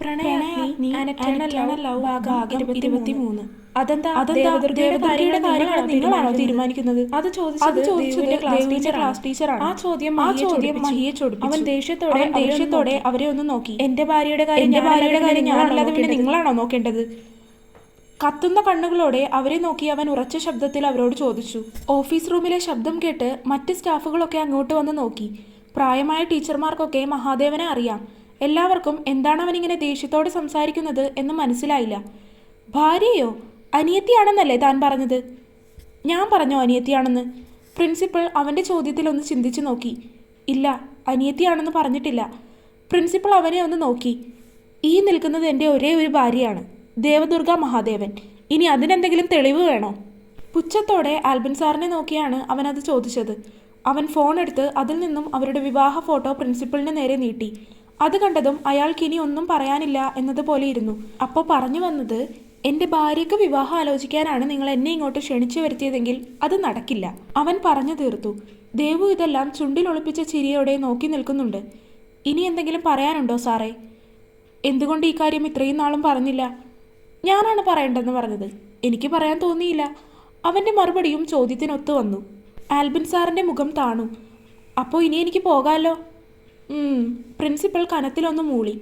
Pranayagni love ഭാഗം 23. അതെന്താ ദേവദുർഗയുടെ കാര്യമാണ് നിങ്ങളാണോ തീരുമാനിക്കുന്നത്? അത് ചോദിച്ചത് ദേവിയുടെ ക്ലാസ് ടീച്ചറാണ്. ആ ചോദ്യം മഹിയെ ചൊടിപ്പിച്ചു. അവൻ ദേഷ്യത്തോടെ അവരെ ഒന്ന് നോക്കി. എന്റെ ഭാര്യയുടെ കാര്യം ഞാനല്ലാതെ പിന്നെ നിങ്ങളാണോ നോക്കേണ്ടത്? കത്തുന്ന കണ്ണുകളോടെ അവരെ നോക്കി അവൻ ഉറച്ച ശബ്ദത്തിൽ അവരോട് ചോദിച്ചു. ഓഫീസ് റൂമിലെ ശബ്ദം കേട്ട് മറ്റ് സ്റ്റാഫുകളൊക്കെ അങ്ങോട്ട് വന്ന് നോക്കി. പ്രായമായ ടീച്ചർമാർക്കൊക്കെ മഹാദേവനെ അറിയാം. എല്ലാവർക്കും എന്താണ് അവനിങ്ങനെ ദേഷ്യത്തോടെ സംസാരിക്കുന്നത് എന്ന് മനസ്സിലായില്ല. ഭാര്യയോ അനിയത്തിയാണെന്നല്ലേ താൻ പറഞ്ഞത്? ഞാൻ പറഞ്ഞോ അനിയത്തിയാണെന്ന്? പ്രിൻസിപ്പൽ അവൻ്റെ ചോദ്യത്തിൽ ഒന്ന് ചിന്തിച്ചു നോക്കി. ഇല്ല, അനിയത്തിയാണെന്ന് പറഞ്ഞിട്ടില്ല. പ്രിൻസിപ്പൽ അവനെ ഒന്ന് നോക്കി. ഈ നിൽക്കുന്നത് എൻ്റെ ഒരേ ഒരു ഭാര്യയാണ്, ദേവദുർഗ മഹാദേവൻ. ഇനി അതിനെന്തെങ്കിലും തെളിവ് വേണോ? പുച്ഛത്തോടെ ആൽബിൻ സാറിനെ നോക്കിയാണ് അവൻ അത് ചോദിച്ചത്. അവൻ ഫോൺ എടുത്ത് അതിൽ നിന്നും അവരുടെ വിവാഹ ഫോട്ടോ പ്രിൻസിപ്പലിന് നേരെ നീട്ടി. അത് കണ്ടതും അയാൾക്ക് ഇനി ഒന്നും പറയാനില്ല എന്നതുപോലെ ഇരുന്നു. അപ്പോൾ പറഞ്ഞു വന്നത്, എൻ്റെ ഭാര്യയ്ക്ക് വിവാഹം ആലോചിക്കാനാണ് നിങ്ങൾ എന്നെ ഇങ്ങോട്ട് ക്ഷണിച്ചു വരുത്തിയതെങ്കിൽ അത് നടക്കില്ല. അവൻ പറഞ്ഞു തീർത്തു. ദേവു ഇതെല്ലാം ചുണ്ടിൽ ഒളിപ്പിച്ച ചിരിയോടെ നോക്കി നിൽക്കുന്നുണ്ട്. ഇനി എന്തെങ്കിലും പറയാനുണ്ടോ സാറേ? എന്തുകൊണ്ട് ഈ കാര്യം ഇത്രയും നാളും പറഞ്ഞില്ല? ഞാനാണ് പറയേണ്ടെന്ന് പറഞ്ഞത്. എനിക്ക് പറയാൻ തോന്നിയില്ല. അവൻ്റെ മറുപടിയും ചോദ്യത്തിനൊത്തു വന്നു. ആൽബിൻ സാറിൻ്റെ മുഖം താണു. അപ്പോൾ ഇനി എനിക്ക് പോകാമല്ലോ? പ്രിൻസിപ്പൽ കനത്തിലൊന്ന് മൂളി.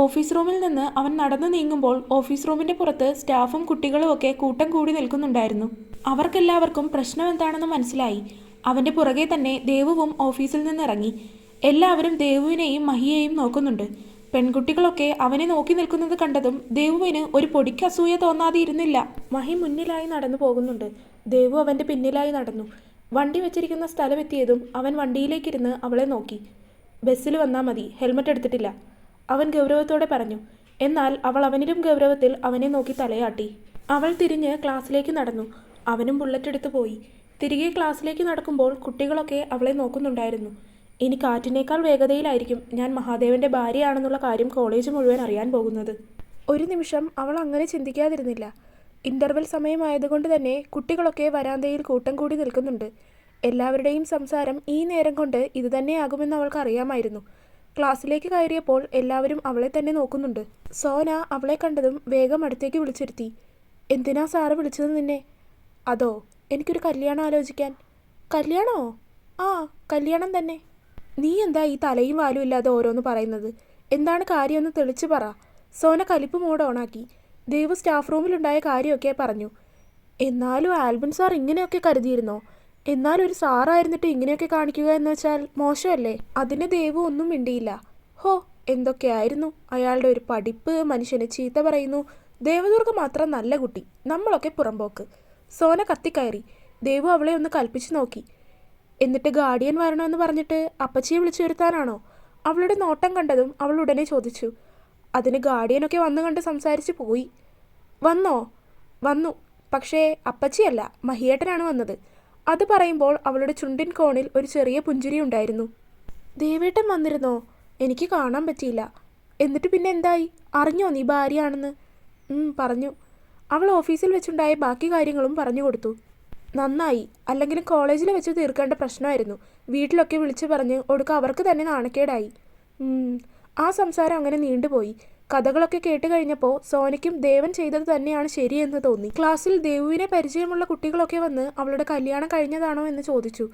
ഓഫീസ് റൂമിൽ നിന്ന് അവൻ നടന്നു നീങ്ങുമ്പോൾ ഓഫീസ് റൂമിൻ്റെ പുറത്ത് സ്റ്റാഫും കുട്ടികളും ഒക്കെ കൂട്ടം കൂടി നിൽക്കുന്നുണ്ടായിരുന്നു. അവർക്കെല്ലാവർക്കും പ്രശ്നം എന്താണെന്ന് മനസ്സിലായി. അവൻ്റെ പുറകെ തന്നെ ദേവുവും ഓഫീസിൽ നിന്നിറങ്ങി. എല്ലാവരും ദേവുവിനെയും മഹിയെയും നോക്കുന്നുണ്ട്. പെൺകുട്ടികളൊക്കെ അവനെ നോക്കി നിൽക്കുന്നത് കണ്ടതും ദേവുവിന് ഒരു പൊടിക്ക് അസൂയ തോന്നാതെ ഇരുന്നില്ല. മഹി മുന്നിലായി നടന്നു പോകുന്നുണ്ട്. ദേവു അവൻ്റെ പിന്നിലായി നടന്നു. വണ്ടി വെച്ചിരിക്കുന്ന സ്ഥലമെത്തിയതും അവൻ വണ്ടിയിലേക്കിരുന്ന് അവളെ നോക്കി. ബസ്സിൽ വന്നാൽ മതി, ഹെൽമറ്റ് എടുത്തിട്ടില്ല, അവൻ ഗൗരവത്തോടെ പറഞ്ഞു. എന്നാൽ അവൾ അവനിലും ഗൗരവത്തിൽ അവനെ നോക്കി തലയാട്ടി. അവൾ തിരിഞ്ഞ് ക്ലാസ്സിലേക്ക് നടന്നു. അവനും ബുള്ളറ്റ് എടുത്ത് പോയി. തിരികെ ക്ലാസ്സിലേക്ക് നടക്കുമ്പോൾ കുട്ടികളൊക്കെ അവളെ നോക്കുന്നുണ്ടായിരുന്നു. ഇനി കാറ്റിനേക്കാൾ വേഗതയിലായിരിക്കും ഞാൻ മഹാദേവൻ്റെ ഭാര്യയാണെന്നുള്ള കാര്യം കോളേജ് മുഴുവൻ അറിയാൻ പോകുന്നത്. ഒരു നിമിഷം അവൾ അങ്ങനെ ചിന്തിക്കാതിരുന്നില്ല. ഇൻ്റർവെൽ സമയമായതുകൊണ്ട് തന്നെ കുട്ടികളൊക്കെ വരാന്തയിൽ കൂട്ടം കൂടി നിൽക്കുന്നുണ്ട്. എല്ലാവരുടെയും സംസാരം ഈ നേരം കൊണ്ട് ഇതുതന്നെയാകുമെന്ന് അവൾക്ക് അറിയാമായിരുന്നു. ക്ലാസ്സിലേക്ക് കയറിയപ്പോൾ എല്ലാവരും അവളെ തന്നെ നോക്കുന്നുണ്ട്. സോന അവളെ കണ്ടതും വേഗം അടുത്തേക്ക് വിളിച്ചിരുത്തി. എന്തിനാ സാറ് വിളിച്ചത് നിന്നെ? അതോ, എനിക്കൊരു കല്യാണം ആലോചിക്കാൻ. കല്യാണമോ? ആ, കല്യാണം തന്നെ. നീ എന്താ ഈ തലയും വാലും ഇല്ലാതെ ഓരോന്ന് പറയുന്നത്? എന്താണ് കാര്യമെന്ന് തെളിച്ചു പറ. സോന കലിപ്പ് മോഡ് ഓണാക്കി. ദേവു സ്റ്റാഫ് റൂമിലുണ്ടായ കാര്യമൊക്കെ പറഞ്ഞു. എന്നാലും ആൽബിൻ സാർ ഇങ്ങനെയൊക്കെ കരുതിയിരുന്നോ? എന്നാലൊരു സാറായിരുന്നിട്ട് ഇങ്ങനെയൊക്കെ കാണിക്കുക എന്ന് വെച്ചാൽ മോശമല്ലേ? അതിന് ദേവു ഒന്നും മിണ്ടിയില്ല. ഹോ, എന്തൊക്കെയായിരുന്നു അയാളുടെ ഒരു പഠിപ്പ്! മനുഷ്യനെ ചീത്ത പറയുന്നു. ദേവദുർഗ മാത്രം നല്ല കുട്ടി, നമ്മളൊക്കെ പുറമ്പോക്ക്. സോന കത്തിക്കയറി. ദേവു അവളെ ഒന്ന് കൽപ്പിച്ചു നോക്കി. എന്നിട്ട് ഗാർഡിയൻ വരണമെന്ന് പറഞ്ഞിട്ട് അപ്പച്ചിയെ വിളിച്ചു വരുത്താനാണോ? അവളുടെ നോട്ടം കണ്ടതും അവൾ ഉടനെ ചോദിച്ചു. അതിന് ഗാർഡിയനൊക്കെ വന്നു കണ്ട് സംസാരിച്ച് പോയി. വന്നോ? വന്നു, പക്ഷേ അപ്പച്ചിയല്ല, മഹിയേട്ടനാണ് വന്നത്. അത് പറയുമ്പോൾ അവളുടെ ചുണ്ടിൻ കോണിൽ ഒരു ചെറിയ പുഞ്ചിരി ഉണ്ടായിരുന്നു. ദേവേട്ടൻ വന്നിരുന്നോ? എനിക്ക് കാണാൻ പറ്റിയില്ല. എന്നിട്ട് പിന്നെ എന്തായി? അറിഞ്ഞോ നീ ഭാര്യയാണെന്ന്? പറഞ്ഞു. അവൾ ഓഫീസിൽ വെച്ചുണ്ടായ ബാക്കി കാര്യങ്ങളും പറഞ്ഞു കൊടുത്തു. നന്നായി, അല്ലെങ്കിലും കോളേജിൽ വെച്ച് തീർക്കേണ്ട പ്രശ്നമായിരുന്നു. വീട്ടിലൊക്കെ വിളിച്ചു പറഞ്ഞ് ഒടുക്ക അവർക്ക് തന്നെ നാണക്കേടായി. ആ സംസാരം അങ്ങനെ നീണ്ടുപോയി. കഥകളൊക്കെ കേട്ട് കഴിഞ്ഞപ്പോൾ സോനയ്ക്കും ദേവൻ ചെയ്തത് തന്നെയാണ് ശരിയെന്ന് തോന്നി. ക്ലാസ്സിൽ ദേവുവിനെ പരിചയമുള്ള കുട്ടികളൊക്കെ വന്ന് അവളുടെ കല്യാണം കഴിഞ്ഞതാണോ എന്ന് ചോദിച്ചു.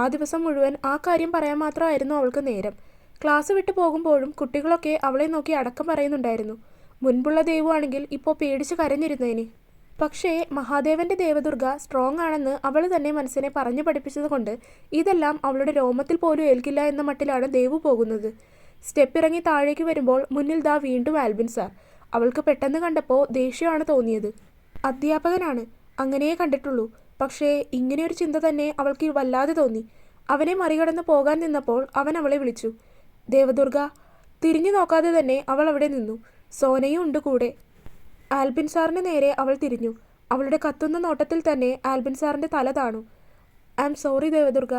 ആ ദിവസം മുഴുവൻ ആ കാര്യം പറയാൻ മാത്രമായിരുന്നു അവൾക്ക് നേരം. ക്ലാസ് വിട്ടു പോകുമ്പോഴും കുട്ടികളൊക്കെ അവളെ നോക്കി അടക്കം പറയുന്നുണ്ടായിരുന്നു. മുൻപുള്ള ദേവു ആണെങ്കിൽ ഇപ്പോൾ പേടിച്ച് കരഞ്ഞിരുന്നേനെ. പക്ഷേ മഹാദേവൻ്റെ ദേവദുർഗ സ്ട്രോങ് ആണെന്ന് അവൾ തന്നെ മനസ്സിനെ പറഞ്ഞു പഠിപ്പിച്ചത് കൊണ്ട് ഇതെല്ലാം അവളുടെ രോമത്തിൽ പോലും ഏൽക്കില്ല എന്ന മട്ടിലാണ് ദേവു പോകുന്നത്. സ്റ്റെപ്പ് ഇറങ്ങി താഴേക്ക് വരുമ്പോൾ മുന്നിൽ ദാ വീണ്ടും ആൽബിൻ സാർ. അവൾക്ക് പെട്ടെന്ന് കണ്ടപ്പോൾ ദേഷ്യമാണ് തോന്നിയത്. അധ്യാപകനാണ്, അങ്ങനെയേ കണ്ടിട്ടുള്ളൂ. പക്ഷേ ഇങ്ങനെയൊരു ചിന്ത തന്നെ അവൾക്ക് വല്ലാതെ തോന്നി. അവനെ മറികടന്ന് പോകാൻ നിന്നപ്പോൾ അവൻ അവളെ വിളിച്ചു. ദേവദുർഗ. തിരിഞ്ഞു നോക്കാതെ തന്നെ അവൾ അവിടെ നിന്നു. സോനയും ഉണ്ട് കൂടെ. ആൽബിൻ സാറിന് നേരെ അവൾ തിരിഞ്ഞു. അവളുടെ കത്തുന്ന നോട്ടത്തിൽ തന്നെ ആൽബിൻ സാറിൻ്റെ തല താണു. I am sorry Devadurga.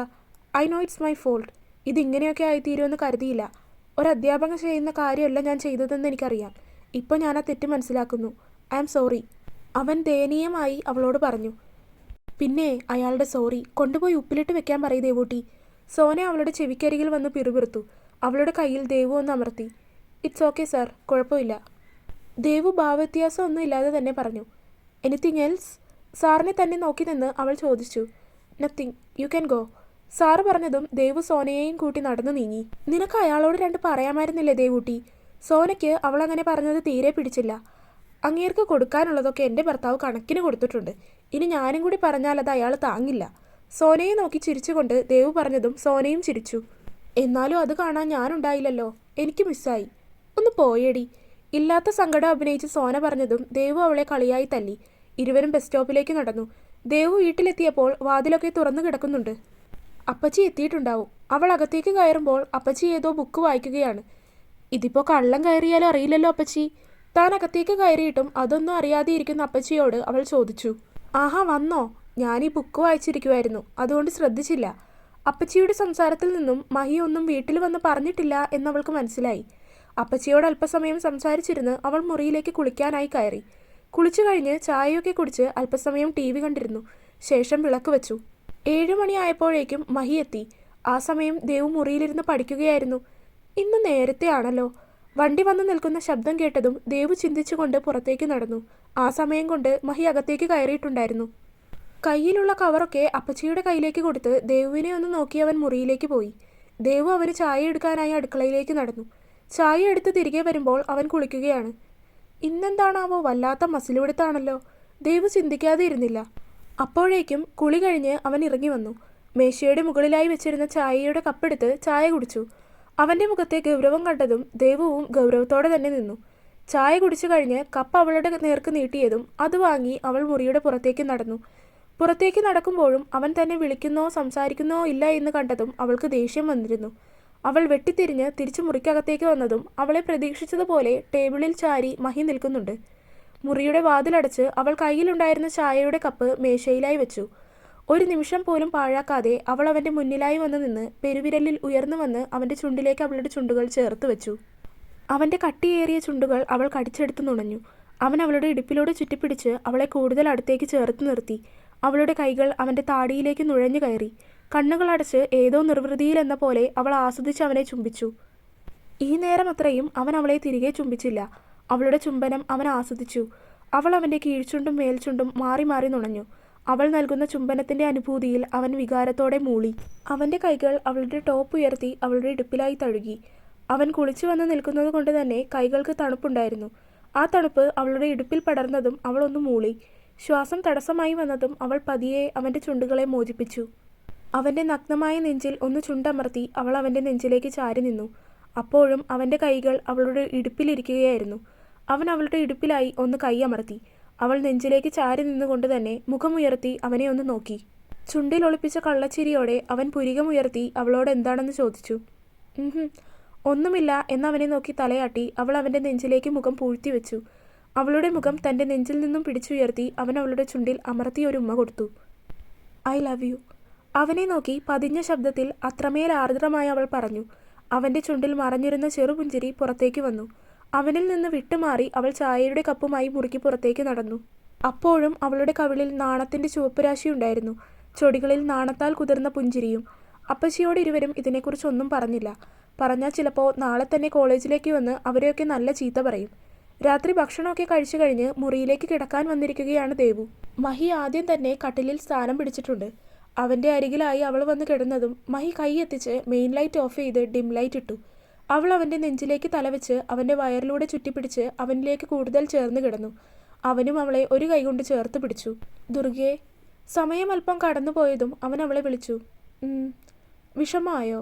I know it's my fault. ഇതിങ്ങനെയൊക്കെ ആയിത്തീരുമെന്ന് കരുതിയില്ല. ഒരു അധ്യാപകൻ ചെയ്യുന്ന കാര്യമല്ല ഞാൻ ചെയ്തതെന്ന് എനിക്കറിയാം. ഇപ്പോൾ ഞാൻ ആ തെറ്റ് മനസ്സിലാക്കുന്നു. I am sorry. അവൻ ദയനീയമായി അവളോട് പറഞ്ഞു. പിന്നെ അയാളുടെ സോറി കൊണ്ടുപോയി ഉപ്പിലിട്ട് വെക്കാൻ പറയും ദേവൂട്ടി. സോന അവളുടെ ചെവിക്കരികിൽ വന്ന് പിറുപിറുത്തു. അവളുടെ കയ്യിൽ ദേവു ഒന്ന് അമർത്തി. ഇറ്റ്സ് ഓക്കെ സാർ, കുഴപ്പമില്ല. ദേവു ഭാവവ്യത്യാസം ഒന്നും ഇല്ലാതെ തന്നെ പറഞ്ഞു. Anything else? സാറിനെ തന്നെ നോക്കി നിന്ന് അവൾ ചോദിച്ചു. Nothing, you can go. Sir പറഞ്ഞതും ദേവു സോനയെയും കൂട്ടി നടന്നു നീങ്ങി. നിനക്ക് അയാളോട് രണ്ട് പറയാമായിരുന്നില്ലേ ദേവൂട്ടി? സോനയ്ക്ക് അവൾ അങ്ങനെ പറഞ്ഞത് തീരെ പിടിച്ചില്ല. അങ്ങേർക്ക് കൊടുക്കാനുള്ളതൊക്കെ എൻ്റെ ഭർത്താവ് കണക്കിന് കൊടുത്തിട്ടുണ്ട്. ഇനി ഞാനും കൂടി പറഞ്ഞാൽ അത് അയാൾ താങ്ങില്ല. സോനയെ നോക്കി ചിരിച്ചുകൊണ്ട് ദേവു പറഞ്ഞതും സോനയും ചിരിച്ചു. എന്നാലും അത് കാണാൻ ഞാനുണ്ടായില്ലല്ലോ, എനിക്ക് മിസ്സായി. ഒന്ന് പോയേടി. ഇല്ലാത്ത സങ്കടം അഭിനയിച്ച് സോന പറഞ്ഞതും ദേവു അവളെ കളിയായി തല്ലി. ഇരുവരും ബസ് സ്റ്റോപ്പിലേക്ക് നടന്നു. ദേവു വീട്ടിലെത്തിയപ്പോൾ വാതിലൊക്കെ തുറന്നു കിടക്കുന്നുണ്ട്. അപ്പച്ചി എത്തിയിട്ടുണ്ടാവും. അവൾ അകത്തേക്ക് കയറുമ്പോൾ അപ്പച്ചി ഏതോ ബുക്ക് വായിക്കുകയാണ്. ഇതിപ്പോൾ കള്ളം കയറിയാലും അറിയില്ലല്ലോ അപ്പച്ചി. താൻ അകത്തേക്ക് കയറിയിട്ടും അതൊന്നും അറിയാതെ ഇരിക്കുന്ന അപ്പച്ചിയോട് അവൾ ചോദിച്ചു. ആഹാ വന്നോ? ഞാനീ ബുക്ക് വായിച്ചിരിക്കുമായിരുന്നു, അതുകൊണ്ട് ശ്രദ്ധിച്ചില്ല. അപ്പച്ചിയുടെ സംസാരത്തിൽ നിന്നും മഹി ഒന്നും വീട്ടിൽ വന്ന് പറഞ്ഞിട്ടില്ല എന്നവൾക്ക് മനസ്സിലായി. അപ്പച്ചിയോട് അല്പസമയം സംസാരിച്ചിരുന്ന് അവൾ മുറിയിലേക്ക് കുളിക്കാനായി കയറി. കുളിച്ചു കഴിഞ്ഞ് ചായയൊക്കെ കുടിച്ച് അല്പസമയം TV കണ്ടിരുന്നു. ശേഷം വിളക്ക് വെച്ചു. 7 മണിയായപ്പോഴേക്കും മഹി എത്തി. ആ സമയം ദേവു മുറിയിലിരുന്ന് പഠിക്കുകയായിരുന്നു. ഇന്ന് നേരത്തെ ആണല്ലോ. വണ്ടി വന്ന് നിൽക്കുന്ന ശബ്ദം കേട്ടതും ദേവു ചിന്തിച്ചുകൊണ്ട് പുറത്തേക്ക് നടന്നു. ആ സമയം കൊണ്ട് മഹി അകത്തേക്ക് കയറിയിട്ടുണ്ടായിരുന്നു. കയ്യിലുള്ള കവറൊക്കെ അപ്പച്ചിയുടെ കയ്യിലേക്ക് കൊടുത്ത് ദേവുവിനെ ഒന്ന് നോക്കി അവൻ മുറിയിലേക്ക് പോയി. ദേവു അവന് ചായ എടുക്കാനായി അടുക്കളയിലേക്ക് നടന്നു. ചായ എടുത്ത് തിരികെ വരുമ്പോൾ അവൻ കുളിക്കുകയാണ്. ഇന്നെന്താണാവോ വല്ലാത്ത മസിലുപിടുത്താണല്ലോ. ദേവു ചിന്തിക്കാതെ ഇരുന്നില്ല. അപ്പോഴേക്കും കുളി കഴിഞ്ഞ് അവൻ ഇറങ്ങി വന്നു. മേശയുടെ മുകളിലായി വെച്ചിരുന്ന ചായയുടെ കപ്പെടുത്ത് ചായ കുടിച്ചു. അവൻ്റെ മുഖത്തെ ഗൗരവം കണ്ടതും ദേവുവും ഗൗരവത്തോടെ തന്നെ നിന്നു. ചായ കുടിച്ചു കഴിഞ്ഞ് കപ്പ് അവളുടെ നേർക്ക് നീട്ടിയതും അത് വാങ്ങി അവൾ മുറിയുടെ പുറത്തേക്ക് നടന്നു. പുറത്തേക്ക് നടക്കുമ്പോഴും അവൻ തന്നെ വിളിക്കുന്നോ സംസാരിക്കുന്നോ ഇല്ല എന്ന് കണ്ടതും അവൾക്ക് ദേഷ്യം വന്നിരുന്നു. അവൾ വെട്ടിത്തിരിഞ്ഞ് തിരിച്ചു മുറിക്കകത്തേക്ക് വന്നതും അവളെ പ്രതീക്ഷിച്ചതുപോലെ ടേബിളിൽ ചാരി മഹി നിൽക്കുന്നുണ്ട്. മുറിയുടെ വാതിലടച്ച് അവൾ കയ്യിലുണ്ടായിരുന്ന ചായയുടെ കപ്പ് മേശയിലായി വെച്ചു. ഒരു നിമിഷം പോലും പാഴാക്കാതെ അവൾ അവൻ്റെ മുന്നിലായി വന്ന് നിന്ന് പെരുവിരലിൽ ഉയർന്നു വന്ന് അവൻ്റെ ചുണ്ടിലേക്ക് അവളുടെ ചുണ്ടുകൾ ചേർത്ത് വെച്ചു. അവൻ്റെ കട്ടിയേറിയ ചുണ്ടുകൾ അവൾ കടിച്ചെടുത്ത് നുണഞ്ഞു. അവൻ അവളുടെ ഇടുപ്പിലൂടെ ചുറ്റിപ്പിടിച്ച് അവളെ കൂടുതൽ അടുത്തേക്ക് ചേർത്ത് നിർത്തി. അവളുടെ കൈകൾ അവൻ്റെ താടിയിലേക്ക് നുഴഞ്ഞു കയറി. കണ്ണുകളടച്ച് ഏതോ നിർവൃതിയിലെന്ന പോലെ അവൾ ആസ്വദിച്ച് അവനെ ചുംബിച്ചു. ഈ നേരം അത്രയും അവൻ അവളെ തിരികെ ചുംബിച്ചില്ല. അവളുടെ ചുംബനം അവൻ ആസ്വദിച്ചു. അവൾ അവൻ്റെ കീഴ്ചുണ്ടും മേൽചുണ്ടും മാറി മാറി നുണഞ്ഞു. അവൾ നൽകുന്ന ചുംബനത്തിൻ്റെ അനുഭൂതിയിൽ അവൻ വികാരത്തോടെ മൂളി. അവൻ്റെ കൈകൾ അവളുടെ ടോപ്പ് ഉയർത്തി അവളുടെ ഇടുപ്പിലായി തഴുകി. അവൻ കുളിച്ചു വന്ന് നിൽക്കുന്നത് കൊണ്ട് തന്നെ കൈകൾക്ക് തണുപ്പുണ്ടായിരുന്നു. ആ തണുപ്പ് അവളുടെ ഇടുപ്പിൽ പടർന്നതും അവൾ ഒന്ന് മൂളി. ശ്വാസം തടസ്സമായി വന്നതും അവൾ പതിയെ അവൻ്റെ ചുണ്ടുകളെ മോചിപ്പിച്ചു. അവൻ്റെ നഗ്നമായ നെഞ്ചിൽ ഒന്ന് ചുണ്ടമർത്തി അവൾ അവൻ്റെ നെഞ്ചിലേക്ക് ചാരി നിന്നു. അപ്പോഴും അവൻ്റെ കൈകൾ അവളുടെ ഇടുപ്പിലിരിക്കുകയായിരുന്നു. അവൻ അവളുടെ ഇടുപ്പിലായി ഒന്ന് കൈ അമർത്തി. അവൾ നെഞ്ചിലേക്ക് ചാരി നിന്നുകൊണ്ട് തന്നെ മുഖമുയർത്തി അവനെ ഒന്ന് നോക്കി. ചുണ്ടിൽ ഒളിപ്പിച്ച കള്ളച്ചിരിയോടെ അവൻ പുരികമുയർത്തി അവളോട് എന്താണെന്ന് ചോദിച്ചു. ഒന്നുമില്ല എന്നവനെ നോക്കി തലയാട്ടി അവൾ അവൻ്റെ നെഞ്ചിലേക്ക് മുഖം പൂഴ്ത്തി വെച്ചു. അവളുടെ മുഖം തൻ്റെ നെഞ്ചിൽ നിന്നും പിടിച്ചുയർത്തി അവൻ അവളുടെ ചുണ്ടിൽ അമർത്തി ഒരു ഉമ്മ കൊടുത്തു. I love you. അവനെ നോക്കി പതിഞ്ഞ ശബ്ദത്തിൽ അത്രമേൽ ആർദ്രമായി അവൾ പറഞ്ഞു. അവൻ്റെ ചുണ്ടിൽ മറഞ്ഞിരുന്ന ചെറുപുഞ്ചിരി പുറത്തേക്ക് വന്നു. അവനിൽ നിന്ന് വിട്ടുമാറി അവൾ ചായയുടെ കപ്പുമായി മുറുക്കി പുറത്തേക്ക് നടന്നു. അപ്പോഴും അവളുടെ കവിളിൽ നാണത്തിൻ്റെ ചുവപ്പുരാശിയുണ്ടായിരുന്നു. ചൊടികളിൽ നാണത്താൽ കുതിർന്ന പുഞ്ചിരിയും. അപ്പച്ചിയോട് ഇരുവരും ഇതിനെക്കുറിച്ചൊന്നും പറഞ്ഞില്ല. പറഞ്ഞാൽ ചിലപ്പോൾ നാളെ തന്നെ കോളേജിലേക്ക് വന്ന് അവരെയൊക്കെ നല്ല ചീത്ത പറയും. രാത്രി ഭക്ഷണമൊക്കെ കഴിച്ചു കഴിഞ്ഞ് മുറിയിലേക്ക് കിടക്കാൻ വന്നിരിക്കുകയാണ് ദേവു. മഹി ആദ്യം തന്നെ കട്ടിലിൽ സ്ഥാനം പിടിച്ചിട്ടുണ്ട്. അവൻ്റെ അരികിലായി അവൾ വന്ന് കിടന്നതും മഹി കൈ എത്തിച്ച് മെയിൻ ലൈറ്റ് ഓഫ് ചെയ്ത് ഡിം ലൈറ്റ് ഇട്ടു. അവൾ അവൻ്റെ നെഞ്ചിലേക്ക് തലവെച്ച് അവൻ്റെ വയറിലൂടെ ചുറ്റിപ്പിടിച്ച് അവനിലേക്ക് കൂടുതൽ ചേർന്ന് കിടന്നു. അവനും അവളെ ഒരു കൈകൊണ്ട് ചേർത്ത് പിടിച്ചു. ദുർഗേ. സമയം അല്പം കടന്നുപോയതും അവൻ അവളെ വിളിച്ചു. വിഷമമായോ?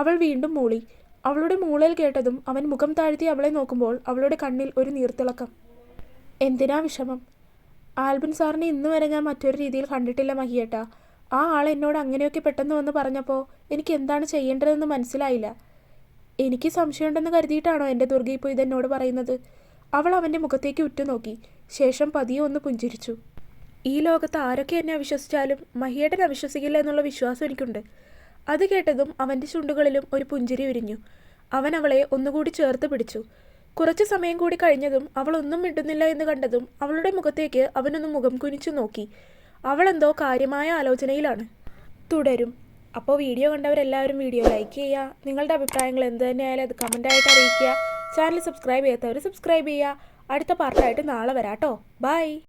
അവൾ വീണ്ടും മൂളി. അവളുടെ മൂളൽ കേട്ടതും അവൻ മുഖം താഴ്ത്തി അവളെ നോക്കുമ്പോൾ അവളുടെ കണ്ണിൽ ഒരു നീർത്തിളക്കം. എന്തിനാ വിഷമം? ആൽബിൻ സാറിനെ ഇന്ന് വരെ ഞാൻ മറ്റൊരു രീതിയിൽ കണ്ടിട്ടില്ല മഹിയേട്ടാ. ആ ആൾ എന്നോട് അങ്ങനെയൊക്കെ പെട്ടെന്ന് വന്ന് പറഞ്ഞപ്പോൾ എനിക്ക് എന്താണ് ചെയ്യേണ്ടതെന്ന് മനസ്സിലായില്ല. എനിക്ക് സംശയമുണ്ടെന്ന് കരുതിയിട്ടാണോ എൻ്റെ ദുർഗ ഇപ്പോൾ ഇതെന്നോട് പറയുന്നത്? അവൾ അവൻ്റെ മുഖത്തേക്ക് ഉറ്റുനോക്കി. ശേഷം പതിയെ ഒന്ന് പുഞ്ചിരിച്ചു. ഈ ലോകത്ത് ആരൊക്കെ എന്നെ അവിശ്വസിച്ചാലും മഹിയേട്ടൻ അവിശ്വസിക്കില്ല എന്നുള്ള വിശ്വാസം എനിക്കുണ്ട്. അത് കേട്ടതും അവൻ്റെ ചുണ്ടുകളിലും ഒരു പുഞ്ചിരി വിരിഞ്ഞു. അവൻ അവളെ ഒന്നുകൂടി ചേർത്ത് പിടിച്ചു. കുറച്ച് സമയം കൂടി കഴിഞ്ഞതും അവൾ ഒന്നും മിണ്ടുന്നില്ല എന്ന് കണ്ടതും അവളുടെ മുഖത്തേക്ക് അവനൊന്ന് മുഖം കുനിച്ചു നോക്കി. അവളെന്തോ കാര്യമായ ആലോചനയിലാണ്. തുടരും. അപ്പോൾ വീഡിയോ കണ്ടവരെല്ലാവരും വീഡിയോ ലൈക്ക് ചെയ്യുക. നിങ്ങളുടെ അഭിപ്രായങ്ങൾ എന്ത് തന്നെയായാലും അത് കമൻ്റായിട്ട് അറിയിക്കുക. ചാനൽ സബ്സ്ക്രൈബ് ചെയ്യാത്തവർ സബ്സ്ക്രൈബ് ചെയ്യുക. അടുത്ത പാർട്ടായിട്ട് നാളെ വരാട്ടോ. ബൈ.